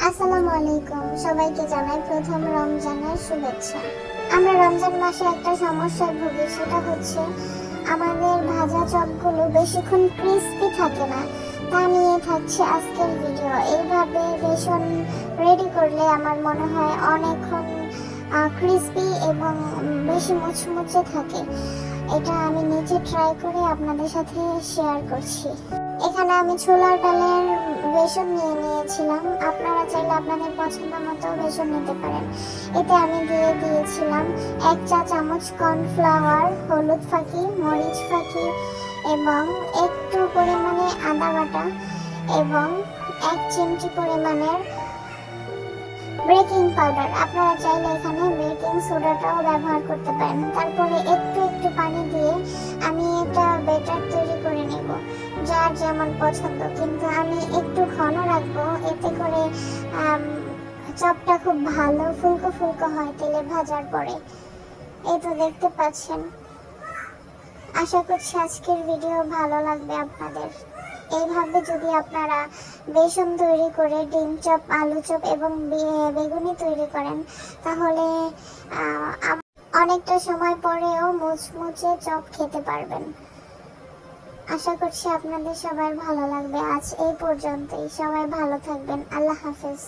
আসসালামু আলাইকুম, সবাইকে জানাই প্রথম রমজানের শুভেচ্ছা। আমরা রমজান মাসে একটা সমস্যায় ভুগি, সেটা হচ্ছে আমাদের ভাজা চপগুলো বেশিক্ষণ ক্রিস্পি থাকে না। তা নিয়ে থাকছে আজকের ভিডিও। এইভাবে বেসন রেডি করলে আমার মনে হয় অনেকক্ষণ ক্রিস্পি এবং বেশি মুচমুচে থাকে। এটা আমি নিজে ট্রাই করে আপনাদের সাথে শেয়ার করছি। এখানে আমি ছোলার ডালের বেসন নিয়ে নিয়েছিলাম। আপনারা চাইলে আপনাদের পছন্দ মতো বেসন নিতে পারেন। এতে আমি দিয়ে দিয়েছিলাম 1 চা চামচ কর্নফ্লাওয়ার, হলুদ ফাঁকি, মরিচ ফাঁকি এবং একটু পরিমাণে আদা বাটা এবং 1 চিমটি পরিমাণের বেকিং পাউডার। আপনারা চাইলে এখানে বেকিং সোডাটাও ব্যবহার করতে পারেন। তারপরে একটু একটু পানি দিয়ে আমি এটা ব্যাটার তৈরি করে নেব, যার যেমন পছন্দ, কিন্তু আমি একটু ঘন রাখবো, এতে করে চপটা খুব ভালো ফুলকো ফুলকো হয় তেলে ভাজার পরে। এই তো দেখতে পাচ্ছেন। আশা করছি আজকের ভিডিও ভালো লাগবে আপনাদের। এইভাবে যদি আপনারা বেসন তৈরি করে ডিম চপ, আলু চপ এবং বেগুনি তৈরি করেন, তাহলে অনেকটা সময় পরেও মুচমুচে চপ খেতে পারবেন। আশা করছি আপনাদের সবার ভালো লাগবে। আজ এই পর্যন্তই। সবাই ভালো থাকবেন। আল্লাহ হাফেজ।